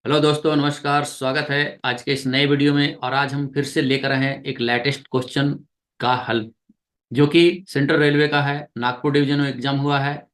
Hello दोस्तों, नमस्कार। स्वागत है आज के इस नए वीडियो में। और आज हम फिर से लेकर आए हैं एक लेटेस्ट क्वेश्चन का हल, जो कि सेंट्रल रेलवे का है। नागपुर डिवीजन में एग्जाम हुआ है।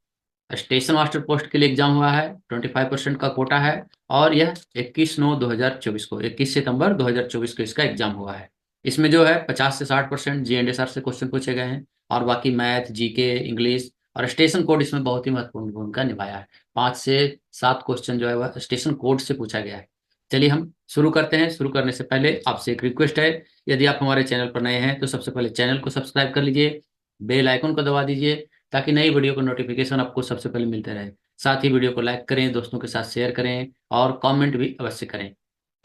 स्टेशन मास्टर पोस्ट के लिए एग्जाम हुआ है। 25% का कोटा है। और यह 21/9/2024 को 21 सितंबर 2024 को इसका एग्जाम हुआ है। इसमें जो है 50 से 60% GNDSR से क्वेश्चन पूछे गए हैं। और बाकी मैथ, जीके, इंग्लिश और स्टेशन कोड इसमें बहुत ही महत्वपूर्ण भूमिका निभाया है। 5 से 7 क्वेश्चन जो है वह स्टेशन कोड से पूछा गया है। चलिए हम शुरू करते हैं। शुरू करने से पहले आपसे एक रिक्वेस्ट है, यदि आप हमारे चैनल पर नए हैं तो सबसे पहले चैनल को सब्सक्राइब कर लीजिए, बेल आइकन को दबा दीजिए, ताकि नई वीडियो का नोटिफिकेशन आपको सबसे पहले मिलते रहे। साथ ही वीडियो को लाइक करें, दोस्तों के साथ शेयर करें और कमेंट भी अवश्य करें।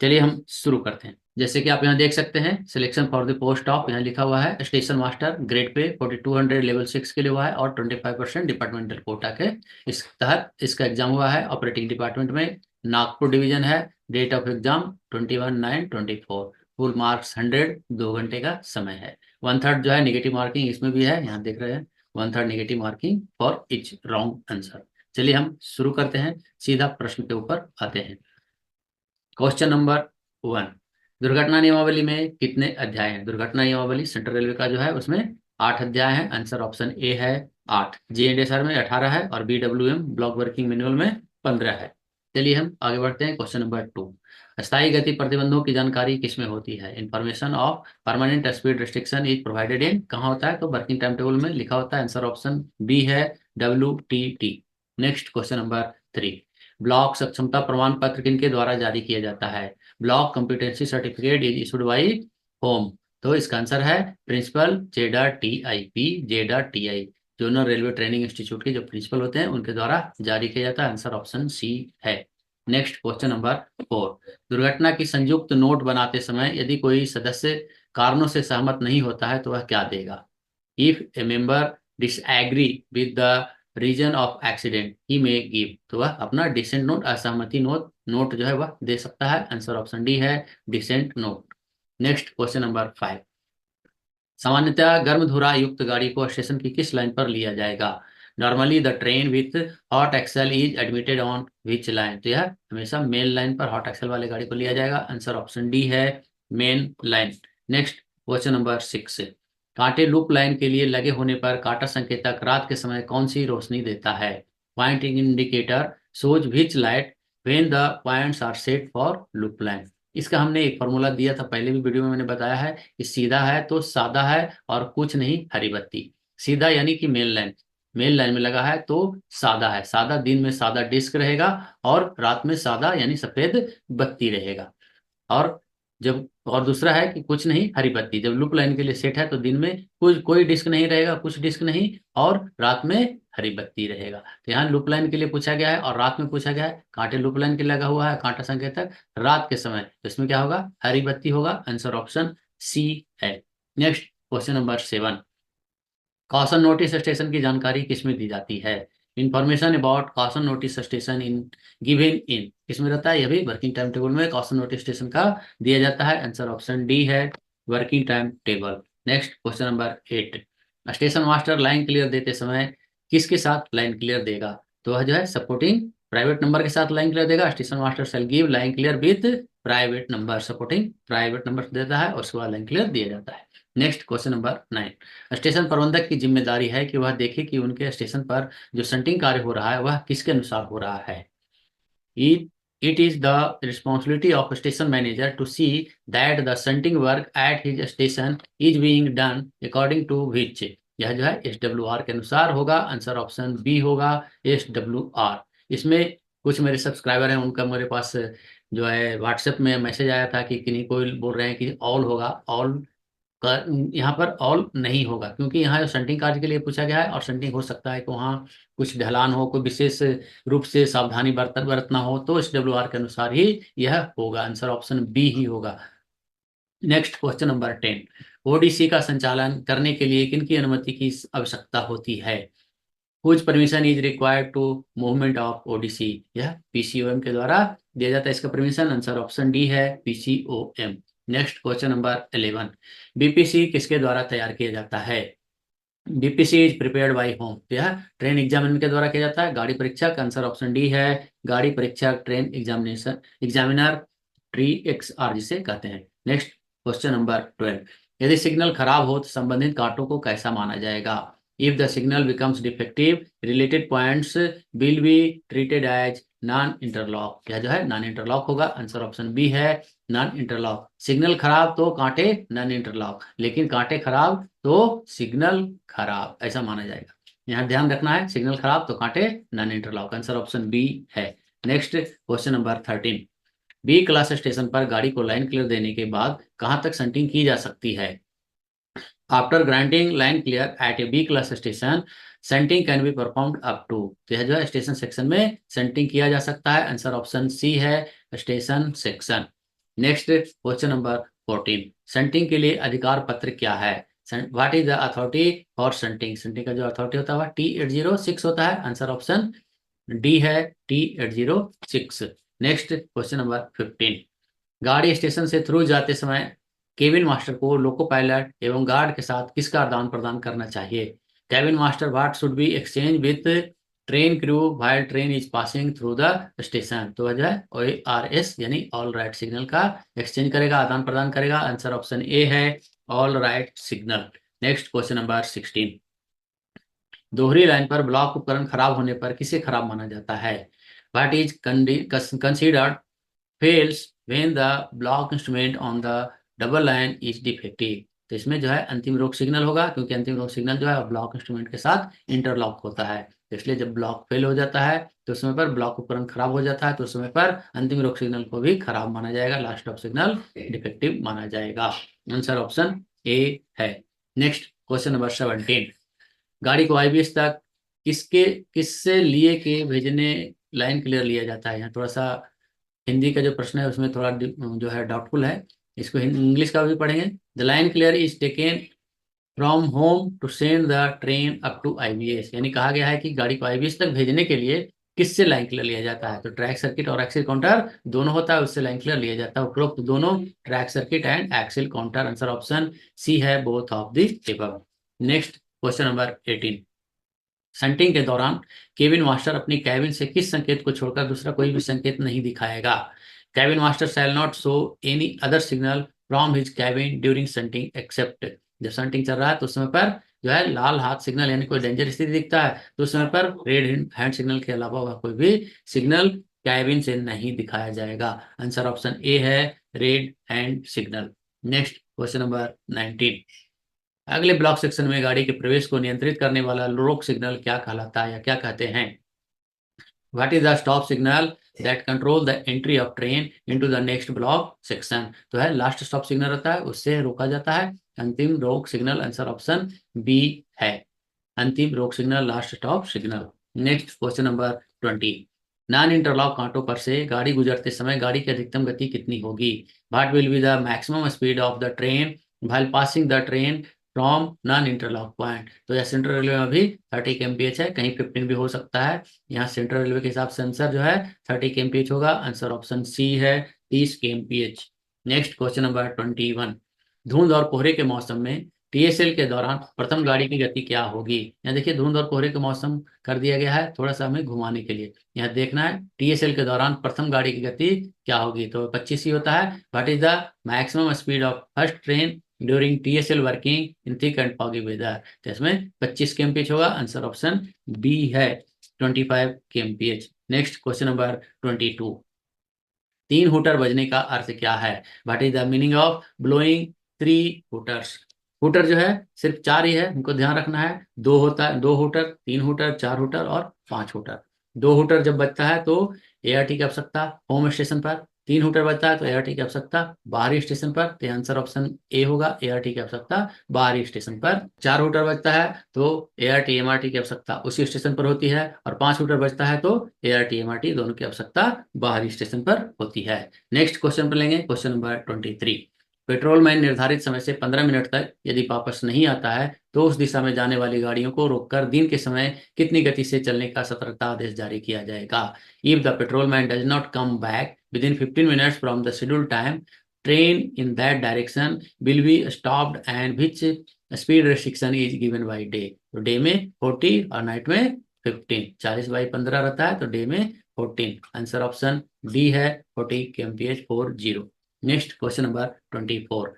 चलिए हम शुरू करते हैं। जैसे कि आप यहाँ देख सकते हैं, selection for the post of, यहाँ लिखा हुआ है station master, grade pay 4200 level 6 के लिए हुआ है और 25% डिपार्टमेंटल कोटा के इस तहत इसका एग्जाम हुआ है। ऑपरेटिंग डिपार्टमेंट में नागपुर डिवीजन है। Date of exam 21/9/24। Full marks 100, 2 घंटे का समय है। 1/3 जो है नेगेटिव मार्किंग इसमें भी है, यहाँ देख रहे हैं। 1/3 negative marking for each wrong answer. चलिए हम शुरू करते हैं, सीधा प्रश्न के ऊपर आते हैं। क्वेश्चन नंबर 1, दुर्घटना नियमावली में कितने अध्याय हैं? दुर्घटना नियमावली सेंट्रल रेलवे का जो है उसमें 8 अध्याय हैं। आंसर ऑप्शन ए है 8। GNDSR में 18 है और BWM ब्लॉक वर्किंग मैनुअल में 15 है। चलिए हम आगे बढ़ते हैं। क्वेश्चन नंबर 2, स्थायी गति प्रतिबंधों की जानकारी किसमें होती है? Information of permanent speed restriction is provided in, कहाँ होता है? तो वर्किंग टाइम टेबल में लिखा होता है। आंसर ऑप्शन बी है WTT। Next question number 3, block सक्षमता प्रमाण पत्र किनके द्वारा जारी किया जाता है? Block competency certificate is issued by whom. तो इसका आंसर है principal JTI zonal railway training institute के जो प्रिंसिपल होते हैं उनके द्वारा जारी किया जाता है। आंसर ऑप्शन सी है। नेक्स्ट क्वेश्चन नंबर 4, दुर्घटना की संयुक्त नोट बनाते समय यदि कोई सदस्य कारणों से सहमत नहीं होता है तो वह क्या देगा? If a member disagree with the reason of accident he may give, तो वह अपना डिसेंट नोट, असहमति नोट नोट जो है वह दे सकता है। आंसर ऑप्शन डी है dissent note. Next question number 5, सामान्यतः गर्म धुरा युक्त गाड़ी को स्टेशन की किस लाइन पर लिया जाएगा? Normally the train with hot axle is admitted on which line, तो यह हमेशा मेन लाइन पर हॉट एक्सेल वाले गाड़ी को लिया जाएगा। आंसर ऑप्शन डी है main line. Next question number 6, कांटे लूप लाइन के लिए लगे होने पर कांटा संकेतक रात के समय कौन सी रोशनी देता है? Pointing indicator shows which light when the points are set for loop line. इसका हमने एक फॉर्मूला दिया था, पहले भी वीडियो में मैंने बताया है कि सीधा है तो सादा है और कुछ नहीं हरी बत्ती। सीधा यानी कि मेन लाइन में लगा है तो सादा है। सादा दिन में सादा डिस्क रहेगा और रात में सादा यानी सफेद बत्ती रहेगा। और जब और दूसरा है कि कुछ नहीं हरी बत्ती, जब लूप लाइन के लिए सेट है तो दिन में कुछ कोई डिस्क नहीं रहेगा, कुछ डिस्क नहीं, और रात में हरी बत्ती रहेगा। तो यहाँ लूप लाइन के लिए पूछा गया है और रात में पूछा गया है। कांटे लूप लाइन के लिए लगा हुआ है कांटा संकेतक रात के समय, तो इसमें क्या होगा? हरी बत्ती होगा। आंसर ऑप्शन सी है। Next question number 7, caution notice station की जानकारी किसमें दी जाती है? Information about caution notice station in given in, किसमें रहता है? यह भी वर्किंग टाइम टेबल में कॉशन नोटिस स्टेशन का दिया जाता है। आंसर ऑप्शन डी है working time table. Next question number 8, station master line clear देते समय किसके साथ लाइन क्लियर देगा? तो वह जो है सपोर्टिंग प्राइवेट नंबर के साथ लाइन क्लियर देगा। Station master shell give line clear with private number, supporting private number देता है और उसके बाद लाइन क्लियर दिया जाता है। नेक्स्ट क्वेश्चन नंबर 9, स्टेशन प्रबंधक की जिम्मेदारी है कि वह देखे कि उनके स्टेशन पर जो शंटिंग कार्य हो रहा है वह किसके अनुसार हो रहा है? It, it is the responsibility of station manager to see that the shunting work at his station is being done according to which, यह जो है SWR के अनुसार होगा। आंसर ऑप्शन बी होगा SWR। इसमें कुछ मेरे सब्सक्राइबर हैं, उनका मेरे पास जो है व्हाट्सएप में मैसेज आया था कि किन्हीं कोई बोल रहे हैं कि ऑल होगा। ऑल यहाँ पर ऑल नहीं होगा, क्योंकि यहाँ जो शंटिंग कार्य के लिए पूछा गया है और शंटिंग हो सकता है कि वहाँ कुछ ढलान हो, कोई विशेष रूप से सावधानी बरतना हो, तो SWR के अनुसार ही यह होगा। आंसर ऑप्शन बी ही होगा। नेक्स्ट क्वेश्चन नंबर 10, ओडीसी का संचालन करने के लिए किनकी अनुमति की आवश्यकता होती है? Whose permission is required to movement of ODC, यह PCOM के द्वारा दिया जाता है इसका परमिशन। आंसर ऑप्शन डी है PCOM। Next question number 11, BPC किसके द्वारा तैयार किया जाता है? BPC is prepared by whom, तो यह ट्रेन एग्जामिनर के द्वारा किया जाता है। गाड़ी परीक्षक, आंसर ऑप्शन डी है। गाड़ी परीक्षक train examination examiner, T X R जिसे कहते हैं। नेक्स्ट क्वेश्चन नंबर 12, यदि सिग्नल खराब हो तो संबंधित कांटों को कैसा माना जाएगा? If the signal becomes defective, related points will be treated as non interlock, क्या जो है नॉन इंटरलॉक होगा। आंसर ऑप्शन बी है नॉन इंटरलॉक। सिग्नल खराब तो कांटे नॉन इंटरलॉक, लेकिन कांटे खराब तो सिग्नल खराब, ऐसा माना जाएगा। यहाँ ध्यान रखना है, सिग्नल खराब तो कांटे non interlock, answer option B है। Next question number 13, B class station पर गाड़ी को लाइन क्लियर देने के बाद कहां तक सेंटिंग की जा सकती है? After granting line clear at a B class station, shunting can be performed up to, तो यह जो है स्टेशन सेक्शन में सेंटिंग किया जा सकता है। आंसर ऑप्शन सी है station section. Next question number 14, shunting के लिए अधिकार पत्र क्या है? What is the authority for shunting, shunting का जो अथॉरिटी होता है T806 होता है। आंसर ऑप्शन डी है T806। नेक्स्ट क्वेश्चन नंबर 15, गाड़ी स्टेशन से थ्रू जाते समय केबिन मास्टर को लोको पायलट एवं गार्ड के साथ किसका आदान प्रदान करना चाहिए? Cabin master what should be exchange with train crew while train is passing through the station, तो वह जो है ORS यानी ऑल राइट सिग्नल का एक्सचेंज करेगा, आदान प्रदान करेगा। आंसर ऑप्शन ए है all write signal. Next question number 16, दोहरी लाइन पर ब्लॉक उपकरण खराब होने पर किसे खराब माना जाता है? What is considered fails when the block instrument on the double line is defective, तो इसमें जो है अंतिम रोक सिग्नल होगा, क्योंकि अंतिम रोक सिग्नल जो है ब्लॉक इंस्ट्रूमेंट के साथ इंटरलॉक होता है। तो इसलिए जब ब्लॉक फेल हो जाता है तो उस समय पर ब्लॉक उपकरण खराब हो जाता है, तो उस समय पर अंतिम रोक सिग्नल को भी खराब माना जाएगा, लास्ट ऑफ सिग्नल डिफेक्टिव माना जाएगा। आंसर ऑप्शन ए है। नेक्स्ट क्वेश्चन नंबर 17, गाड़ी को IBS तक किसके किससे लिए के भेजने लाइन क्लियर लिया जाता है? यहाँ थोड़ा सा हिंदी का जो प्रश्न है उसमें थोड़ा जो है डाउटफुल है, इसको इंग्लिश का भी पढ़ेंगे। The line clear is taken from home to send the train up to IBS, यानी कहा गया है कि गाड़ी को IBS तक भेजने के लिए किससे लाइन क्लियर लिया जाता है? तो ट्रैक सर्किट और एक्सिल काउंटर दोनों होता है, उससे लाइन क्लियर लिया जाता है। उपरोक्त दोनों track circuit and axle counter, answer option C है both of the above. Next question number 18, shunting के दौरान केबिन मास्टर अपनी कैबिन से किस संकेत को छोड़कर दूसरा कोई भी संकेत नहीं दिखाएगा? Cabin master shall not show any other signal from his cabin during shunting except, जब शंटिंग चल रहा है तो उस समय पर जो है लाल हाथ सिग्नल यानी कोई डेंजर स्थिति दिखता है तो उस समय पर रेड हैंड सिग्नल के अलावा वह कोई भी सिग्नल कैबिन से नहीं दिखाया जाएगा। आंसर ऑप्शन ए है red hand signal. Next question number 19, अगले ब्लॉक सेक्शन में गाड़ी के प्रवेश को नियंत्रित करने वाला रोक सिग्नल क्या कहलाता है या क्या कहते हैं? What is the stop signal that control the entry of train into the next block section, तो है लास्ट स्टॉप सिग्नल रहता है, उससे रोका जाता है अंतिम रोक सिग्नल। आंसर ऑप्शन बी है अंतिम रोक signal, last stop signal. Next question number 20, non interlock कांटों पर से गाड़ी गुजरते समय गाड़ी की अधिकतम गति कितनी होगी? What will be the maximum speed of the train while passing the train from non interlock point, तो यह सेंट्रल रेलवे में भी 30 kmph है, कहीं 15 भी हो सकता है। यहाँ सेंट्रल रेलवे के हिसाब से आंसर जो है 30 kmph होगा। आंसर ऑप्शन सी है 30 kmph। नेक्स्ट क्वेश्चन नंबर 21, धुंध और कोहरे के मौसम में TSL के दौरान प्रथम गाड़ी की गति क्या होगी? यहाँ देखिए धुंध और कोहरे के मौसम कर दिया गया है थोड़ा सा हमें घुमाने के लिए, यहाँ देखना है TSL के दौरान प्रथम गाड़ी की गति क्या होगी, तो 25 ही होता है। What is the maximum speed of first train during TSL working in thick and foggy weather, तो इसमें 25 kmph होगा। आंसर ऑप्शन बी है 25 kmph। नेक्स्ट क्वेश्चन नंबर 22, तीन हुटर बजने का अर्थ क्या है? What is the meaning of blowing 3 hooters? Hooter जो है सिर्फ 4 ही है, हमको ध्यान रखना है। दो होता है, 2 हुटर, 3 हुटर, 4 हुटर और 5 हुटर। 2 हुटर जब बजता है तो ART की आवश्यकता होम स्टेशन पर, 3 हुटर बजता है तो ART की आवश्यकता बाहरी स्टेशन पर, तो आंसर ऑप्शन ए होगा ART की आवश्यकता बाहरी स्टेशन पर। 4 हुटर बजता है तो ART MRT की आवश्यकता उसी स्टेशन पर होती है, और 5 हुटर बजता है तो ART MRT दोनों की आवश्यकता बाहरी स्टेशन पर होती है। नेक्स्ट क्वेश्चन पर लेंगे क्वेश्चन नंबर 23, पेट्रोलमैन निर्धारित समय से 15 मिनट तक यदि वापस नहीं आता है तो उस दिशा में जाने वाली गाड़ियों को रोककर दिन के समय कितनी गति से चलने का सतर्कता आदेश जारी किया जाएगा? If the patrolman does not come back within 15 minutes from the scheduled time, train in that direction will be stopped and which speed restriction is given by day, तो डे में 40 और नाइट में 15, 40/15 रहता है, तो डे में 14। Answer option D है 40 kmph 40। Next question number 24।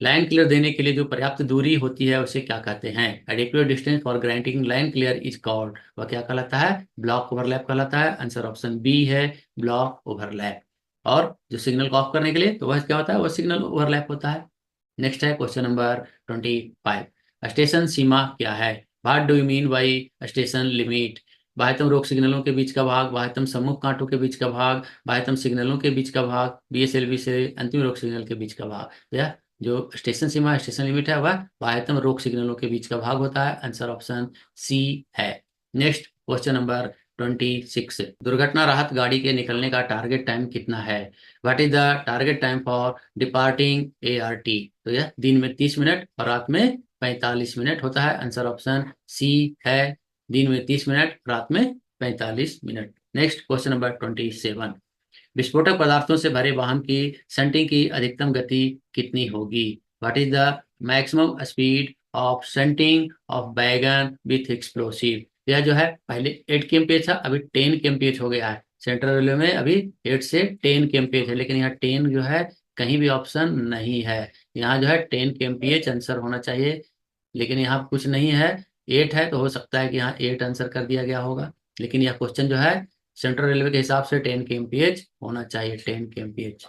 Line clear देने के लिए जो पर्याप्त दूरी होती है उसे क्या कहते हैं? Adequate distance for granting line clear is called, वह क्या कहलाता है? ब्लॉक ओवरलैप कहलाता है। आंसर ऑप्शन बी है ब्लॉक ओवरलैप। और जो सिग्नल को ऑफ करने के लिए, तो वह क्या होता है? वह सिग्नल ओवरलैप होता है। नेक्स्ट है क्वेश्चन नंबर 25। स्टेशन सीमा क्या है? What do you mean by station limit? बाह्यतम रोक सिग्नलों के बीच का भाग, बाह्यतम सम्मुख कांटों के बीच का भाग, बाह्यतम सिग्नलों के बीच का भाग, बीएसएलवी से अंतिम रोक सिग्नल के बीच का भाग। या जो स्टेशन सीमा, स्टेशन लिमिट है, वह बाह्यतम रोक सिग्नलों के बीच का भाग होता है। आंसर ऑप्शन सी है। Next question number 26। दुर्घटना राहत गाड़ी के निकलने का टारगेट टाइम कितना है? What is the target time for departing ART? तो यह दिन में 30 मिनट और रात में 45 मिनट होता है। आंसर ऑप्शन सी है, दिन में 30 मिनट, रात में 45 मिनट। Next question number 27। विस्फोटक पदार्थों से भरे वाहन की सेंटिंग की अधिकतम गति कितनी होगी? What is the maximum speed of shunting of wagon with explosive? यह जो है पहले 8 kmph था, अभी 10 kmph हो गया है। सेंट्रल रेलवे में अभी 8 से 10 kmph है, लेकिन यहाँ 10 जो है कहीं भी ऑप्शन नहीं है। यहाँ जो है 10 kmph आंसर होना चाहिए, लेकिन यहाँ कुछ नहीं है। 8 है तो हो सकता है कि यहाँ 8 आंसर कर दिया गया होगा, लेकिन यह क्वेश्चन जो है सेंट्रल रेलवे के हिसाब से 10 kmph होना चाहिए, 10 kmph,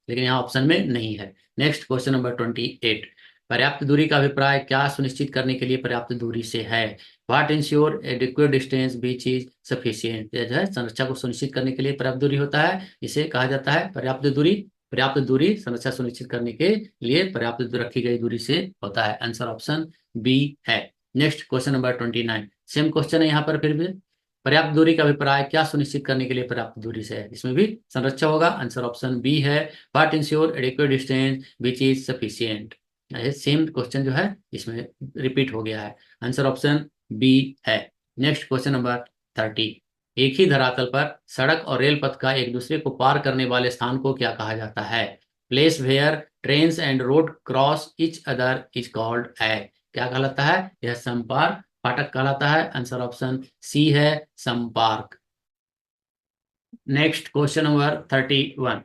लेकिन यहाँ ऑप्शन में नहीं है। Next question number 28। पर्याप्त दूरी का अभिप्राय क्या सुनिश्चित करने के लिए पर्याप्त दूरी से है? What ensure adequate distance beach is sufficient? जो है संरक्षा को सुनिश्चित करने के लिए पर्याप्त दूरी होता है, इसे कहा जाता है पर्याप्त दूरी। पर्याप्त दूरी संरक्षा सुनिश्चित करने के लिए पर्याप्त रखी गई दूरी से होता है। आंसर ऑप्शन बी है। Next question number 29। Same question है यहाँ पर फिर भी। पर्याप्त दूरी का अभिप्राय क्या सुनिश्चित करने के लिए पर्याप्त दूरी से है? इसमें भी संरक्षा होगा। आंसर ऑप्शन बी है what ensure adequate distance which is sufficient. Same question जो है इसमें रिपीट हो गया है। आंसर ऑप्शन बी है। Next question number 30। एक ही धरातल पर सड़क और रेल पथ का एक दूसरे को पार करने वाले स्थान को क्या कहा जाता है? Place where trains and road cross each other is called है, क्या कहलाता है? यह संपर्क फाटक कहलाता है। आंसर ऑप्शन सी है संपर्क। Next question number 31।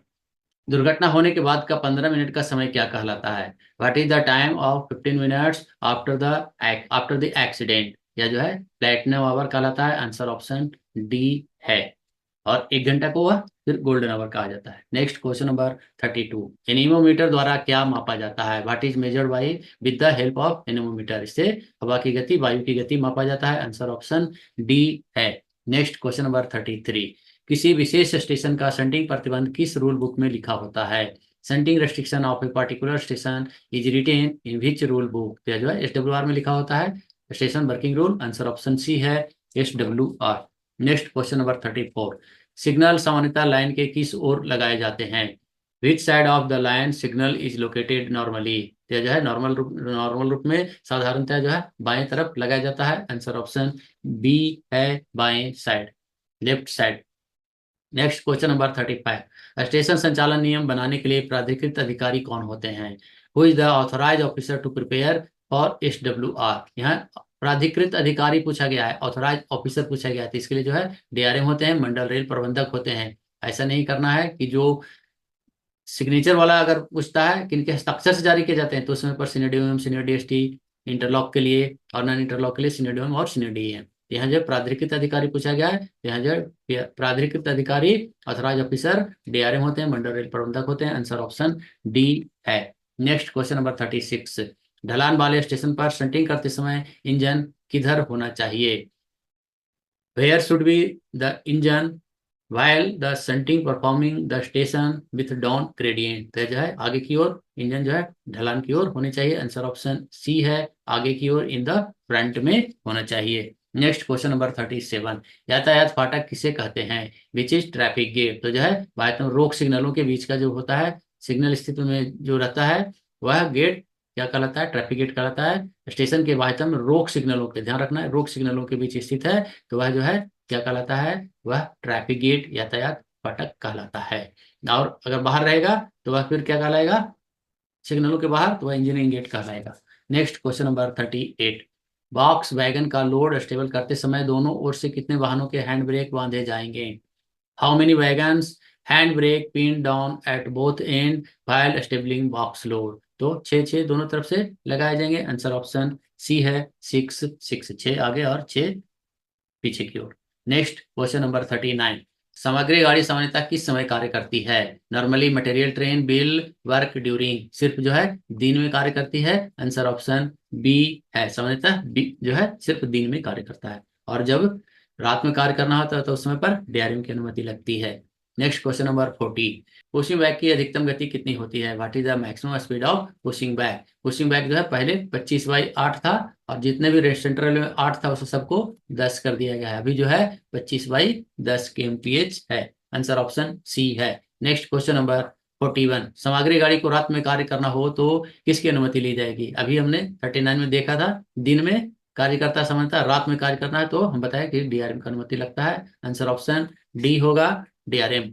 दुर्घटना होने के बाद का 15 मिनट का समय क्या कहलाता है? What is the time of 15 minutes after the accident? यह जो है प्लेटिनम आवर कहलाता है। आंसर ऑप्शन डी है। और 1 घंटा को वह फिर गोल्डन आवर कहा जाता है। Next question number 32। एनीमोमीटर द्वारा क्या मापा जाता है? What is measured by with the help of anemometer? इससे हवा की गति, वायु की गति मापा जाता है। आंसर ऑप्शन डी है। Next question number 33। किसी विशेष स्टेशन का सेंटिंग प्रतिबंध किस रूल बुक में लिखा होता है? Shunting restriction of a particular station is written in which rule book? यह जो है SWR में लिखा होता है, station working rule. Answer option C है SWR। Next question number 34। Signal सामान्यतः लाइन के किस ओर लगाए जाते हैं? Which side of the line signal is located normally? यह जो है नॉर्मल रूप में साधारणतः जो है बाएं तरफ लगाया जाता है। आंसर ऑप्शन बी है बाएं side, left side. Next question number 35। Station संचालन नियम बनाने के लिए प्राधिकृत अधिकारी कौन होते हैं? Who is the authorise officer to prepare for SWR? यहाँ प्राधिकृत अधिकारी पूछा गया है, ऑथोराइज ऑफिसर पूछा गया है, तो इसके लिए जो है DRM होते हैं, मंडल रेल प्रबंधक होते हैं। ऐसा नहीं करना है कि जो सिग्नेचर वाला अगर पूछता है कि इनके हस्ताक्षर से जारी किए जाते हैं, तो उसमें पर senior DOM, senior DST, interlock के लिए और नॉन इंटरलॉक के लिए सीनियर DOM और सीनियर DEM। यहाँ जो प्राधिकृत अधिकारी पूछा गया है, यहाँ जो प्राधिकृत अधिकारी ऑथराइज ऑफिसर DRM होते हैं, मंडल रेल प्रबंधक होते हैं। आंसर ऑप्शन डी है। Next question number 36। ढलान वाले स्टेशन पर शंटिंग करते समय इंजन किधर होना चाहिए? Where should be the engine while the shunting performing the station with down gradient? तो जो है आगे की ओर इंजन जो है ढलान की ओर होनी चाहिए। आंसर ऑप्शन सी है आगे की ओर, इन द फ्रंट में होना चाहिए। Next question number 37। यातायात फाटक किसे कहते हैं? Which is traffic gate? तो जो है बाह्यतम रोक सिग्नलों के बीच का जो होता है, सिग्नल स्थिति में जो रहता है, वह गेट क्या कहलाता है? ट्रैफिक गेट कहलाता है। स्टेशन के बाह्यतम रोक सिग्नलों के, ध्यान रखना है, रोक सिग्नलों के बीच स्थित है, तो वह जो है क्या कहलाता है? वह ट्रैफिक गेट, यातायात फाटक कहलाता है। और अगर बाहर रहेगा तो वह फिर क्या कहलाएगा? सिग्नलों के बाहर, तो वह इंजीनियरिंग गेट कहलाएगा। Next question number 38, box wagon का लोड स्टेबल करते समय दोनों ओर से कितने वाहनों के हैंड ब्रेक बांधे जाएंगे? How many wagons hand brake pin down at both and while स्टेबलिंग box load? तो 6 दोनों तरफ से लगाए जाएंगे। आंसर ऑप्शन सी है 6 6 आगे और 6 पीछे की ओर। नेक्स्ट क्वेश्चन नंबर 39, सामग्री गाड़ी सामान्यतः किस समय कार्य करती है? Normally material train bill work during, सिर्फ जो है दिन में कार्य करती है। आंसर ऑप्शन बी है, सामान्यतः जो है सिर्फ दिन में कार्य करता है, और जब रात में कार्य करना होता है तो उस समय पर डीआरएम की अनुमति लगती है। Next question number 40, pushing back की अधिकतम गति कितनी होती है? What is the maximum speed of pushing back? Pushing back जो है पहले 25/8 था, और जितने भी सेंट्रल में 8 था उसे सबको 10 कर दिया गया है। अभी जो है 25/10 kmph है। आंसर ऑप्शन सी है। नेक्स्ट क्वेश्चन नंबर 41, सामग्री गाड़ी को रात में कार्य करना हो तो किसकी अनुमति ली जाएगी? अभी हमने 39 में देखा था दिन में कार्य करता समझता, रात में कार्य करना है तो हम बताया कि डीआरएम का अनुमति लगता है। आंसर ऑप्शन डी होगा, DRM.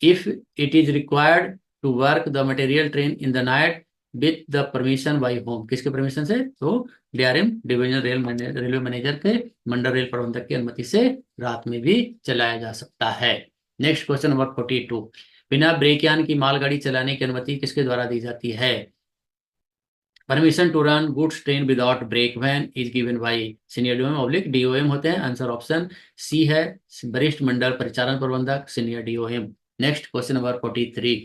If it is required to work the material train in the night with the permission by home, किसके परमिशन से? तो डीआरएम डिवीजन रेलवे मैनेजर के मंडल रेल प्रबंधक की अनुमति से रात में भी चलाया जा सकता है। नेक्स्ट क्वेश्चन नंबर 42, बिना ब्रेक यान की मालगाड़ी चलाने की अनुमति किसके द्वारा दी जाती है? Permission to run goods train without brake van is given by senior DOM oblique DOM होते हैं। आंसर ऑप्शन सी है, वरिष्ठ मंडल परिचालन प्रबंधक senior DOM. Next question number 43,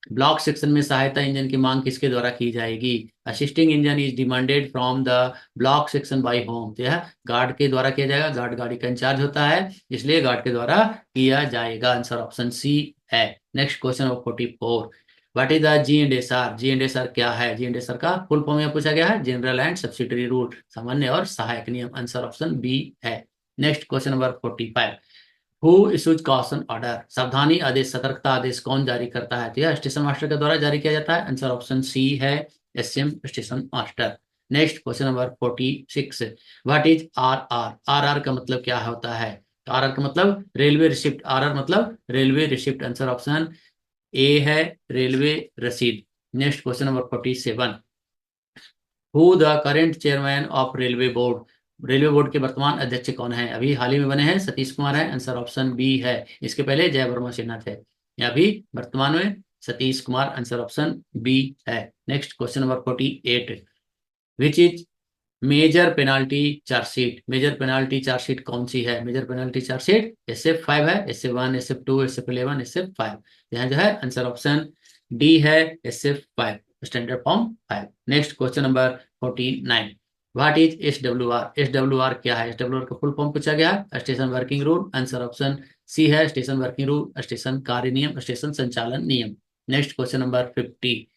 block section में सहायता इंजन की मांग किसके द्वारा की जाएगी? Assisting engine is demanded from the block section by home, तो यह गार्ड के द्वारा किया जाएगा। गार्ड गाड़ी का इंचार्ज होता है, इसलिए गार्ड के द्वारा किया जाएगा। आंसर ऑप्शन सी है। Next question number 44, what is the G and S R क्या है? जी एंड एस आर का फुल फॉर्म यह पूछा गया है, जनरल एंड सब्सिडरी रूल, सामान्य और सहायक नियम। आंसर ऑप्शन बी है। Next question number 45, who issues caution order, सावधानी आदेश सतर्कता आदेश कौन जारी करता है? तो यह स्टेशन मास्टर के द्वारा जारी किया जाता है। आंसर ऑप्शन सी है, SM station master. Next question number 46, what is R का मतलब क्या होता है? तो आर का मतलब रेलवे रिसिप्ट, आर मतलब railway receipt. Answer option A है, रेलवे रसीद। Next question number 47, who the current chairman of railway board, railway board के वर्तमान अध्यक्ष कौन है? अभी हाल ही में बने हैं, सतीश कुमार है। आंसर ऑप्शन बी है। इसके पहले जय वर्मा सिन्हा थे, या अभी वर्तमान में Satish Kumar. Answer option B है। Next question number 48, which is major penalty charge sheet, major penalty charge sheet कौन सी है? मेजर पेनाल्टी चार्जशीट SF5 है, SF1, SF2, SF11, SF5। यहाँ जो है आंसर ऑप्शन डी है, SF5, standard form 5। Next question number 49, what is SWR, SWR क्या है? SWR का फुल फॉर्म पूछा गया है, station working rule. Answer option C है, स्टेशन वर्किंग रूल, स्टेशन कार्य नियम, स्टेशन संचालन नियम। Next question number 50,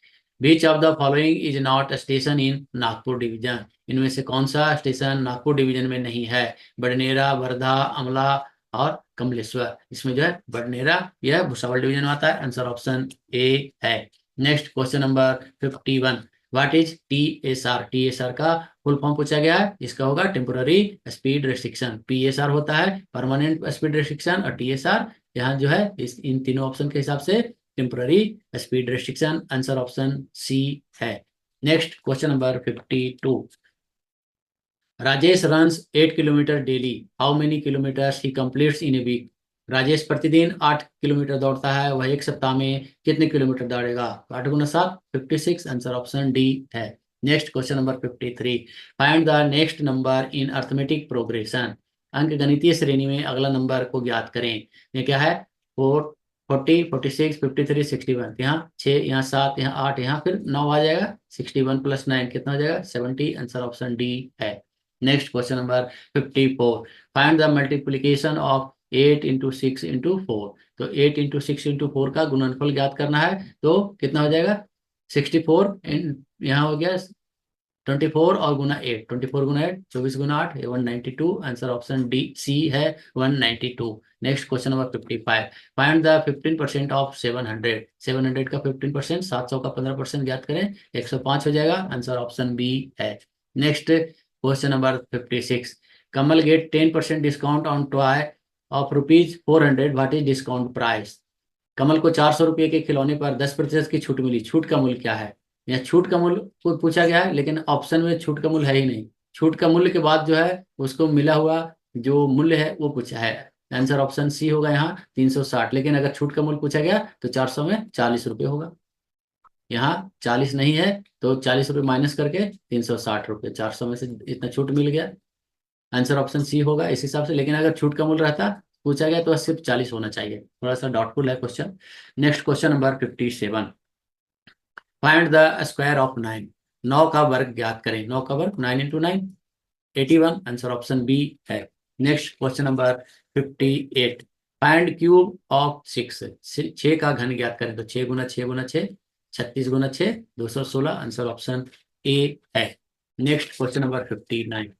which of the following is not station in Nagpur division, इनमें से कौन सा स्टेशन नागपुर डिवीजन में नहीं है? बडनेरा, वर्धा, अमला और कमलेश्वर। इसमें जो है बडनेरा यह भुसावल डिवीजन में आता है। आंसर ऑप्शन ए है। Next question number 51, what is TSR, TSR का फुल फॉर्म पूछा गया है, इसका होगा टेम्पोररी स्पीड रेस्ट्रिक्शन। PSR होता है परमानेंट स्पीड रेस्ट्रिक्शन, और TSR यहाँ जो है इन तीनों ऑप्शन के हिसाब से temporary speed restriction. Answer option C है। Next question number 52, Rajesh runs 8 kilometre daily, how many kilometres he completes in a week? Rajesh प्रतिदिन 8 किलोमीटर दौड़ता है, वह एक सप्ताह में कितने किलोमीटर दौड़ेगा? 8 गुना 7, 56। आंसर ऑप्शन डी है। Next question number 53, find the next number in arithmetic progression, अंक गणितीय श्रेणी में अगला नंबर को ज्ञात करें। ये क्या है? 4, 40, 46, 53, 61। यहाँ 6, यहाँ 7, यहाँ 8, यहाँ फिर 9 आ जाएगा। 61 + 9 कितना हो जाएगा? 70। आंसर ऑप्शन डी है। Next question number 54, find the multiplication of 8 × 6 × 4। तो 8 × 6 × 4 का गुणनफल ज्ञात करना है, तो कितना हो जाएगा? 64 यहाँ हो गया 24 और गुना 8, 24 गुना 8, 24 गुना 8, 192। आंसर ऑप्शन डी सी है, 192। Next question number 55, find the 15% of 700, 700 का 15%, 700 का 15% ज्ञात करें, 105 हो जाएगा। आंसर ऑप्शन बी है। Next question number 56, Kamal gets 10% discount on toy of ₹400, what is discount price? Kamal को 400 रुपये के खिलौने पर 10% की छूट मिली, छूट का मूल्य क्या है? या छूट का मूल्य को पूछा गया है, लेकिन ऑप्शन में छूट का मूल्य है ही नहीं। छूट का मूल्य के बाद जो है उसको मिला हुआ जो मूल्य है वो पूछा है। आंसर ऑप्शन सी होगा यहाँ 360। लेकिन अगर छूट का मूल्य पूछा गया तो 400 में 40 रुपये होगा। यहाँ 40 नहीं है तो 40 रुपये माइनस करके 360 रुपये, 400 में से इतना छूट मिल गया। आंसर ऑप्शन सी होगा इस हिसाब से। लेकिन अगर छूट का मूल्य रहता पूछा गया तो सिर्फ 40 होना चाहिए। थोड़ा सा डाउटफुल है question. Next question number 57। Find the square of 9। 9 का वर्ग ज्ञात करें। 9 का वर्ग 9 इंटू 9 81। आंसर ऑप्शन बी है। Next question number 58। Find cube of 6। 6 का घन ज्ञात करें। तो 6 गुना 6 गुना 6 36 गुना 6 216। आंसर ऑप्शन ए है। Next question number 59।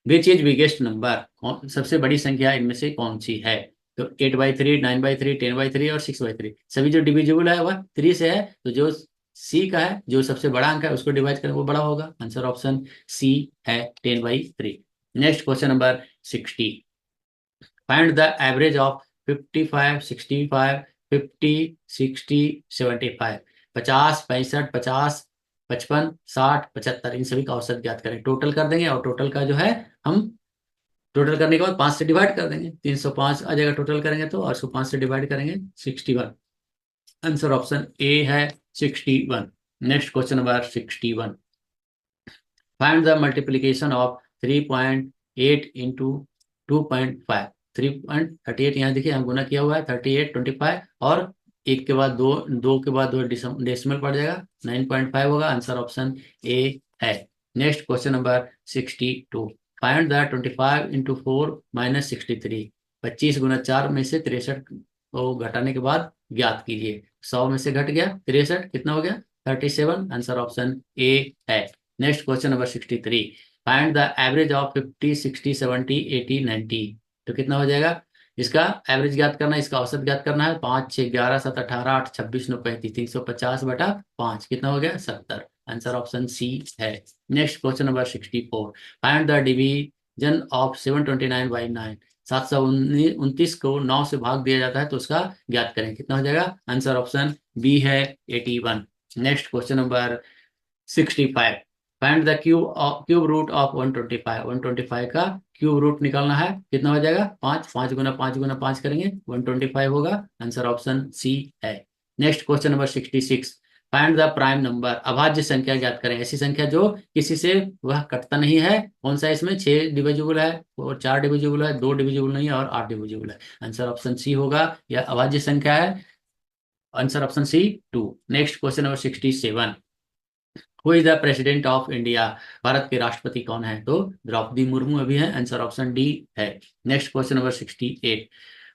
Which is biggest number. सबसे बड़ी संख्या इनमें से कौन सी है। तो 8/3 9/3 10/3 और 6/3। सभी जो डिविजिबल है वह 3 से है। तो जो सी का है, जो सबसे बड़ा अंक है उसको डिवाइड करें वो बड़ा होगा। आंसर ऑप्शन सी है 10/3। Next question number 60। Find the average of 55 65 50 60 75। 50 65 50 55 60 75 इन सभी का औसत ज्ञात करें। टोटल कर देंगे और टोटल का जो है हम टोटल करने के बाद 5 से डिवाइड कर देंगे। 305 आ जाएगा टोटल करेंगे तो, और उसको 5 से डिवाइड करेंगे 61। आंसर ऑप्शन ए है 61। Next question number 61। Find the multiplication of 3.8 into 2.5। 3.38 यहाँ देखिए हम गुना किया हुआ है 38 25 और एक के बाद दो, दो के बाद दो डेसिमल पड़ जाएगा 9.5 होगा। आंसर ऑप्शन ए है। Next question number 62। Find the 25 into 4 minus 63। 25 गुना 4 में से 63 को घटाने के बाद ज्ञात कीजिए। 100 में से घट गया 63 कितना हो गया 37। आंसर ऑप्शन ए है। Next question number 63। Find the average of 50 60 70 80 90। तो कितना हो जाएगा। इसका एवरेज ज्ञात करना है, इसका औसत ज्ञात करना है। 5 6 11 7 18 8 26 9 35 350/5 कितना हो गया 70। आंसर ऑप्शन सी है। Next question number 64। Find the division of 729/9। 729 को 9 से भाग दिया जाता है तो उसका ज्ञात करें कितना हो जाएगा। आंसर ऑप्शन बी है 81। Next question number 65। Find the cube root of 125। 125 का क्यूब रूट निकालना है कितना हो जाएगा 5। 5 गुना 5 गुना 5 करेंगे 125 होगा। आंसर ऑप्शन सी है। Next question number 66। Find the prime number. अभाज्य संख्या ज्ञात करें। ऐसी संख्या जो किसी से वह कटता नहीं है। कौन सा है इसमें 6 डिविजिबल है और 4 डिविजिबल है, 2 डिविजिबल नहीं है और 8 डिविजिबल है। आंसर ऑप्शन सी होगा। यह अभाज्य संख्या है। Answer option C 2। Next question number 67। Who is the president of India. Bharat के राष्ट्रपति कौन है। तो द्रौपदी मुर्मू अभी है। आंसर ऑप्शन डी है। Next question number 68।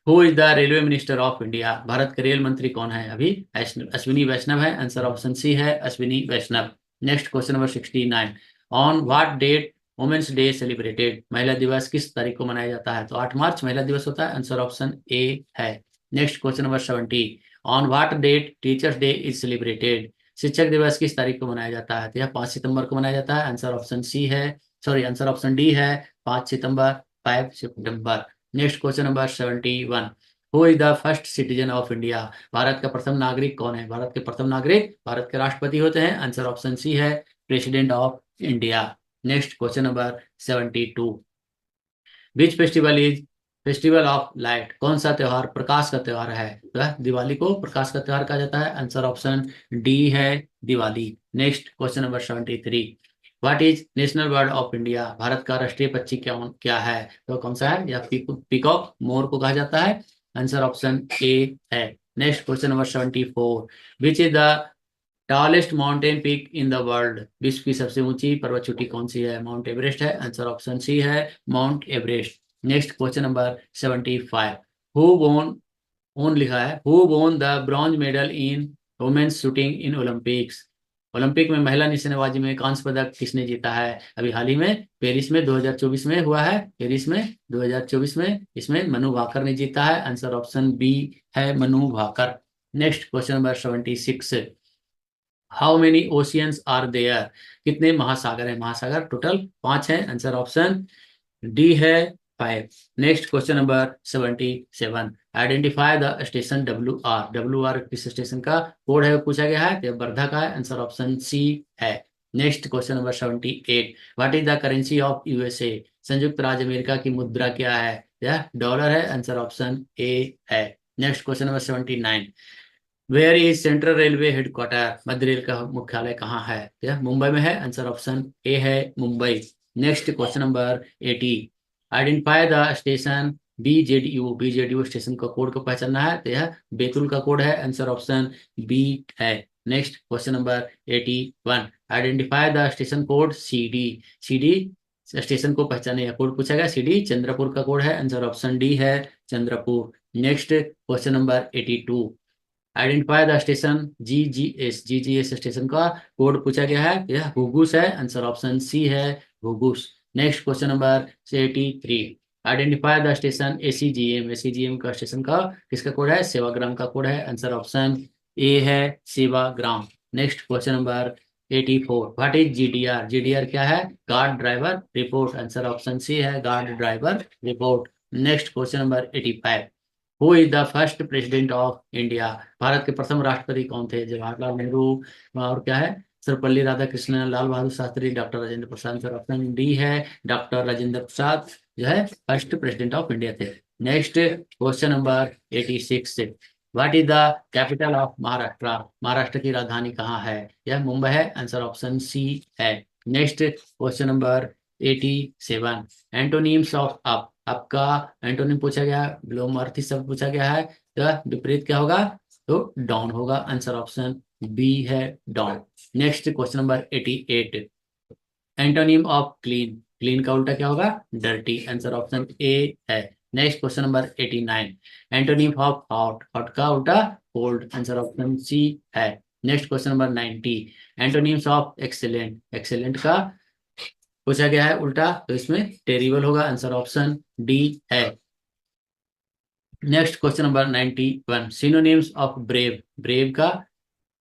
Who is the railway minister of India. Bharat के रेल मंत्री कौन है अभी। अश्विनी वैष्णव है। आंसर ऑप्शन सी है Ashwini Vaishnaw. Next question number 69। On what date women's day celebrated. महिला दिवस किस तारीख को मनाया जाता है। तो 8 मार्च महिला दिवस होता है। आंसर ऑप्शन ए है। Next question number 70। On what date teachers day is celebrated. शिक्षक दिवस किस तारीख को मनाया जाता है। तो यह 5 सितंबर को मनाया जाता है। आंसर ऑप्शन सी है, सॉरी आंसर ऑप्शन डी है 5 सितंबर 5 सितंबर। Next question number 71। Who is the first citizen of India. भारत का प्रथम नागरिक कौन है। भारत के प्रथम नागरिक भारत के राष्ट्रपति होते हैं। आंसर ऑप्शन सी है president of India. Next question number 72। Which festival is festival of light. कौन सा त्योहार प्रकाश का त्योहार है। तो दिवाली को प्रकाश का त्योहार कहा जाता है। आंसर ऑप्शन डी है Diwali. Next question number 73। What is national bird of India. भारत का राष्ट्रीय पक्षी क्या क्या है। तो कौन सा है। या पीकॉक मोर को कहा जाता है। आंसर ऑप्शन ए है। Next question number 74। Which is the tallest mountain peak in the world. विश्व की सबसे ऊंची पर्वत चोटी कौन सी है। माउंट एवरेस्ट है। आंसर ऑप्शन सी है mount Everest. Next question number 75। Who won on लिखा है who won the bronze medal in women's shooting in Olympics. Olympic में महिला निशानेबाजी में कांस्य पदक किसने जीता है। अभी हाल ही में पेरिस में 2024 में हुआ है। पेरिस में 2024 में इसमें मनु भाकर ने जीता है। आंसर ऑप्शन बी है Manu Bhaker. Next question number 76। How many oceans are there. कितने महासागर हैं। महासागर टोटल 5 हैं। आंसर ऑप्शन डी है 5। Next question number 77। Identify the station WR किस स्टेशन का कोड है पूछा गया है, तो वर्धा का है, आंसर ऑप्शन सी है। Next question number 78, what is the currency of USA, संयुक्त राज्य अमेरिका की मुद्रा क्या है, यह डॉलर है, आंसर ऑप्शन ए है। Next question number 79, where is central railway headquarter, मध्य रेल का मुख्यालय कहाँ है, यह मुंबई में है, आंसर ऑप्शन ए है, Mumbai. Next question number 80, identify the station BZU station का कोड को पहचानना है, तो यह बैतूल का कोड है, आंसर ऑप्शन बी है। Next question number 81, identify the station code CD station को पहचाने या कोड पूछा गया, CD चंद्रपुर का कोड है, आंसर ऑप्शन डी है, Chandrapur. Next question number 82, identify the station GGS station का कोड पूछा गया है, यह घुघुस है, आंसर ऑप्शन सी है, Ghugus. Next question number 83, identify the station ACGM का स्टेशन का किसका कोड है, सेवाग्राम का कोड है, आंसर ऑप्शन ए है, Sevagram. Next question number 84, what is GDR क्या है, guard driver report, answer option C है, guard driver report. Next question number 85, who is the first president of India, Bharat के प्रथम राष्ट्रपति कौन थे, जवाहरलाल नेहरू और क्या है, Sarvepalli Radhakrishnan, Lal Bahadur Shastri, doctor Rajendra Prasad, sir option D है, डॉक्टर राजेंद्र प्रसाद जो है फर्स्ट प्रेसिडेंट ऑफ इंडिया थे। Next question number 86, what is the capital of Maharashtra, Maharashtra की राजधानी कहाँ है, यह मुंबई है, आंसर ऑप्शन सी है। Next question number 87, antonyms of up, आपका एंटोनिम पूछा गया, विलोमार्थी शब्द पूछा गया है, तो विपरीत क्या होगा, तो डाउन होगा, आंसर ऑप्शन बी है, down. Next question number 88, antonym of clean, clean का उल्टा क्या होगा, डर्टी, आंसर ऑप्शन ए है। Next question number 89, antonym of hot, hot का उल्टा कोल्ड, आंसर ऑप्शन सी है। Next question number 90, antonyms of excellent, excellent का पूछा गया है उल्टा, तो इसमें टेरिबल होगा, आंसर ऑप्शन डी है। Next question number 91, synonyms of brave, brave का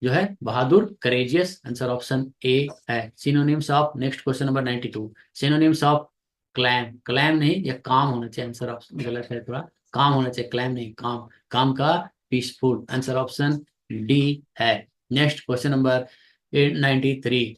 जो है बहादुर, करेजियस, आंसर ऑप्शन ए है, synonyms of. Next question number 92, synonyms of clam, clam नहीं, या काम होना चाहिए, आंसर ऑप्शन गलत है थोड़ा, काम होना चाहिए, क्लैम नहीं, काम, काम का पीसफुल, आंसर ऑप्शन डी है। Next question number 93,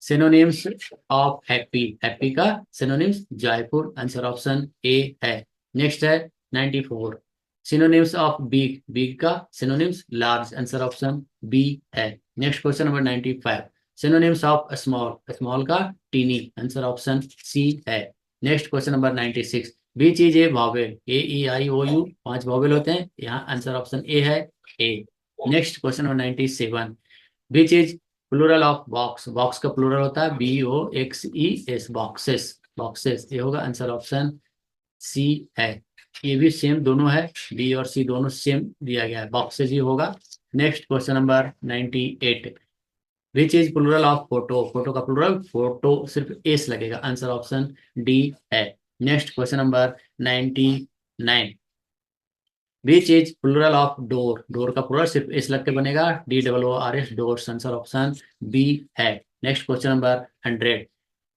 synonyms of happy, happy का synonyms joyful, answer option A है। नेक्स्ट है 94, सिनोनिम्स ऑफ बिग, बिग का synonyms large, answer option B है। Next question number 95, synonyms of small, small का tiny, answer option C है। Next question number 96, which is a vowel, AEIOU 5 vowel होते हैं, यहाँ answer option A है, ए। Next question number 97, which is plural of box, box का plural होता है BOXES, boxes, boxes, ये होगा, आंसर ऑप्शन सी है। ये भी सेम दोनों है, बी और सी दोनों सेम दिया गया है, बॉक्सेस ही होगा। Next question number 98, which is plural of photo, photo का प्लूरल फोटो सिर्फ एस लगेगा, आंसर ऑप्शन डी है। Next question number 99, which is plural of door, door का प्लूरल सिर्फ एस लग के बनेगा, DOORS, doors, answer option B है। Next question number 100,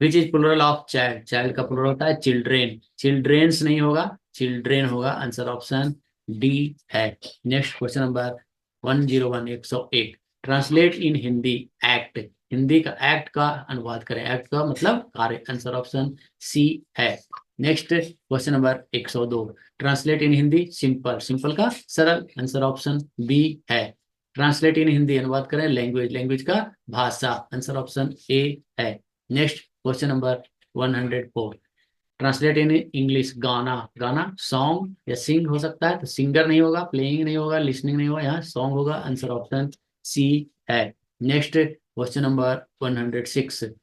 which is plural of child, child का प्लूरल होता है चिल्ड्रेन, चिल्ड्रेन्स नहीं होगा, चिल्ड्रेन होगा, आंसर ऑप्शन डी है। नेक्स्ट क्वेश्चन नंबर 101, 101, ट्रांसलेट इन हिंदी एक्ट, हिंदी का एक्ट का अनुवाद करें, एक्ट का मतलब कार्य, आंसर ऑप्शन सी है। नेक्स्ट क्वेश्चन नंबर 102, ट्रांसलेट इन हिंदी सिंपल, सिंपल का सरल, आंसर ऑप्शन बी है। ट्रांसलेट इन हिंदी अनुवाद करें लैंग्वेज, लैंग्वेज का भाषा, आंसर ऑप्शन ए है। Next question number 104, translate in English गाना, गाना सॉन्ग या सिंग हो सकता है, तो सिंगर नहीं होगा, प्लेइंग नहीं होगा, लिसनिंग नहीं होगा, यहाँ सॉन्ग होगा, आंसर ऑप्शन सी है। Next question number 106,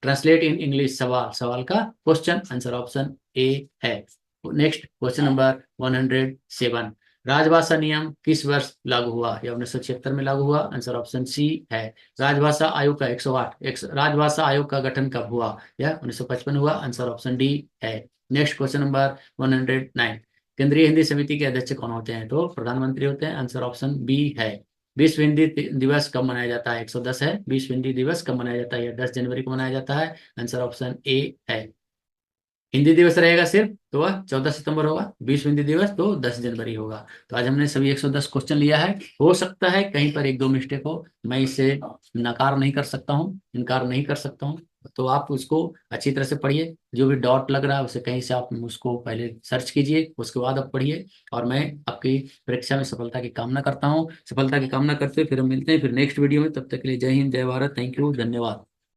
translate in English सवाल, सवाल का क्वेश्चन, आंसर ऑप्शन ए है। नेक्स्ट क्वेश्चन नंबर 107, राजभाषा नियम किस वर्ष लागू हुआ, यह 1976 में लागू हुआ, आंसर ऑप्शन सी है। राजभाषा आयोग का 108, राजभाषा आयोग का गठन कब हुआ, यह 1955 हुआ, आंसर ऑप्शन डी है। नेक्स्ट क्वेश्चन नंबर 109, केंद्रीय हिंदी समिति के अध्यक्ष कौन होते हैं, तो प्रधानमंत्री होते हैं, आंसर ऑप्शन बी है। विश्व हिंदी दिवस कब मनाया जाता है, 110 है, विश्व हिंदी दिवस कब मनाया जाता है, 10 जनवरी को मनाया जाता है, आंसर ऑप्शन ए है। हिंदी दिवस रहेगा सिर्फ तो वह 14 सितंबर होगा, विश्व हिंदी दिवस तो 10 जनवरी होगा। तो आज हमने सभी 110 क्वेश्चन लिया है। हो सकता है कहीं पर एक दो मिस्टेक हो, मैं इसे नकार नहीं कर सकता हूँ, इनकार नहीं कर सकता हूँ। तो आप उसको अच्छी तरह से पढ़िए, जो भी डॉट लग रहा है उसे कहीं से आप उसको पहले सर्च कीजिए, उसके बाद आप पढ़िए। और मैं आपकी परीक्षा में सफलता की कामना करता हूँ। सफलता की कामना करते हुए फिर हम मिलते हैं फिर नेक्स्ट वीडियो में। तब तक के लिए जय हिंद, जय भारत, थैंक यू, धन्यवाद।